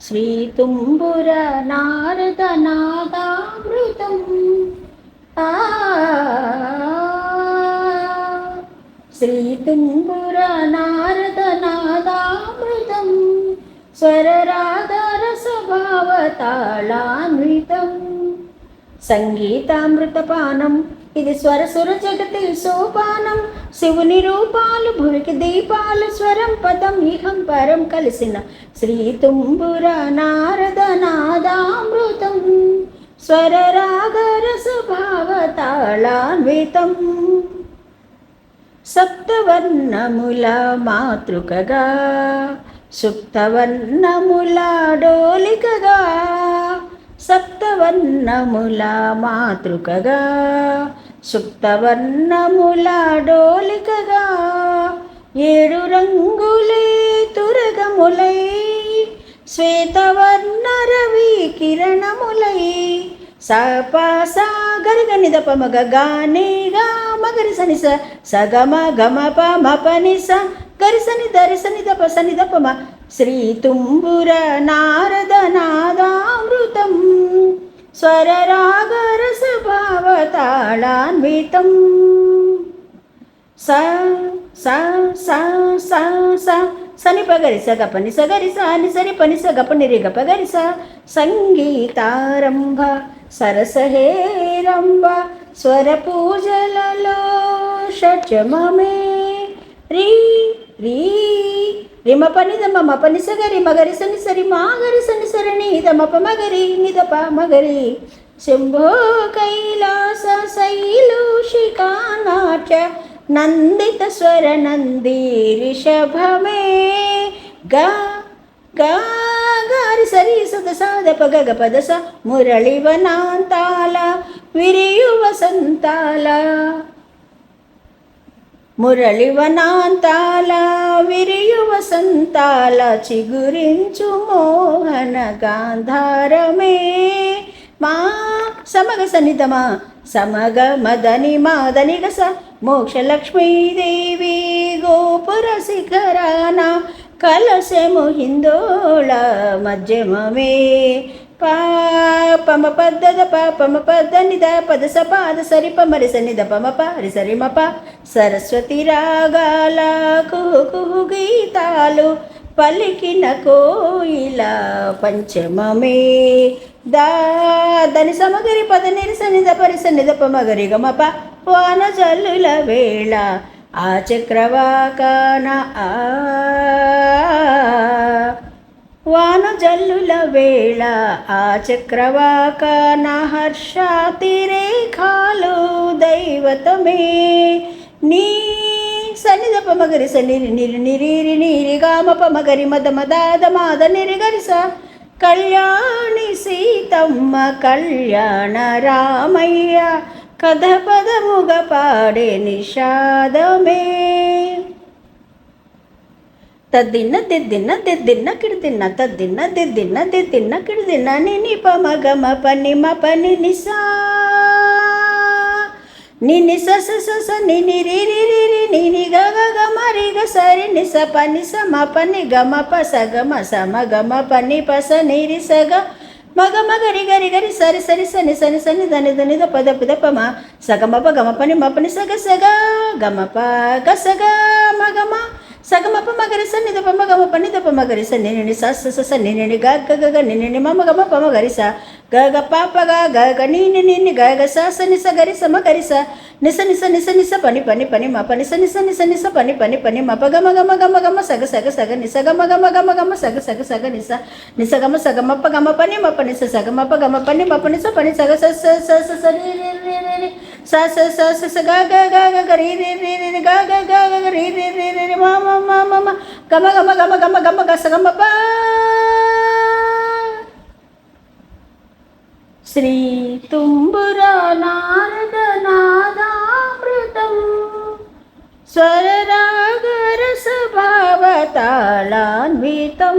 శ్రీతుంబుర నారదనాదామృతం ఆ శ్రీతుంబుర నారదనాదామృతం స్వరరాగరసభావతాళాన్వితం సంగీతామృతపానం ఇది స్వరసుర జగతి సోపానం శివుని రూపాలు భువికి దీపాలు స్వరం పదం ఇహం పరం కలిసిన శ్రీతుంబుర నారదనాదామృతం స్వరరాగరసభావతాళాన్వితం సప్తవర్ణముల మాతృకగా సుప్తవర్ణముల డోలికగా సప్తవర్ణముల మాతృకగా సుప్తవర్ణముల డోలికగా ఏడు రంగులే తురగములై శ్వేతవర్ణ రవి కిరణములై సపసా గరిగ నిదప మగ గానేగా మగరి సని సగమ గమ ప మపని స గరిసని దరిసని దప సని దప మ శ్రీతుంబుర నారదనాదామృతం స్వరరాగరసభావతాళాన్వితం స స స స స సని పగరి స గపని సగరి స ని సరి పని స గపని రి గప గరి స సంగీతారంభ సరసహేరంభ స్వర పూజలలో షట్చమమే రీ రీ రిమ పని దమ మ పని సగరి మగరి సని సరి మా గరి సని సరణి దమ ప మగరి నిదప మగరి శంభో కైలాస శైలూషికా నాట్య నందిత స్వర నంది రిషభమే గా గా గారి సరి సద సాద పగ గ పద స మురళివనాంతాల విరియు వసంతాల మురళివనాంతాల విరియు వసంతాల చిగురించు మోహన గాంధారమే మా సమగ సన్నిధమా సమగ మదని మాదని గస మోక్షలక్ష్మీదేవి గోపుర శిఖరాన కలశము హిందోళ మధ్యమమే పమ పద్దద పమ పద్ద నిద పద స పాద సరి పమరి సన్నిధ పమ ప హరి సరి మ ప సరస్వతి రాగాల కుహు కుహు గీతాలు పలికిన కోయిల పంచమమే దని సమగరి పద నిరి సన్నిధ పరి సన్నిధ పమగరి గమ ప వాన జల్లుల వేళ ఆ చక్రవాకాన వాన జల్లుల వేళ ఆ చక్రవాకాన హర్షాతిరేఖాలు దైవతమే నీ సన్నిధ పమగరి సనిరి నిరి నిరి నీరి గామ పమగరి మద మదాద మాద నిరి గరిస కళ్యాణి సీతమ్మ కళ్యాణ రామయ్య కథ పదముగ పాడే నిషాదమే తద్దిన్న దిద్దిన్న దిద్దిన్న కిడిదిన్న తద్దిన్న దిద్దిన్న దిద్దిన్న కిడిదిన్న నిని పమగమ పని మ పని నిసా నిని స స స స నిని రి రి రి రి నిని గ గ గ మ రి గ సరి ని స పని స మ పని గ మ ప స గ మ స మ గ మ పని ప స ని రి స గ మగ మగ రి గ రి గ రి సరి సరి సని సని సని దని దని ద పద పద ప మ స గ మ ప గ మ పని మ పని స గ గ మ ప గ స గ మ గ మ సగమ ప మగరి స నిద ప మగ మ పని ద ప మగరి స నిని స స స నిని గ గ గ గ నిని మ మగ మ ప మగరి స గ గ ప ప గ గ గ నిని గ గ స స ని స గరి స మ గరి స ని స ని స ని స ని స పని పని పని మ పని స ని స ని స ని స పని పని పని మ ప గ మ గ మ గ మ గ మ స గ స గ స గ ని స గ మ గ మ గ మ గ మ స గ స గ స గ ని స గ మ స గ మ ప గ మ పని మ పని స స గ మ ప గ మ పని మ పని స పని స గ స స స స స రి రి రి రి స స స స స గ గ గ గ రి రి రి రి గ గ గ గ రి రి రి రి మ మ మ మ మ గమ గమ గమ గమ గమ గ స గమ ప శ్రీ తుంబుర నారదనాదామృతం స్వరరాగరసభావతాళాన్వితం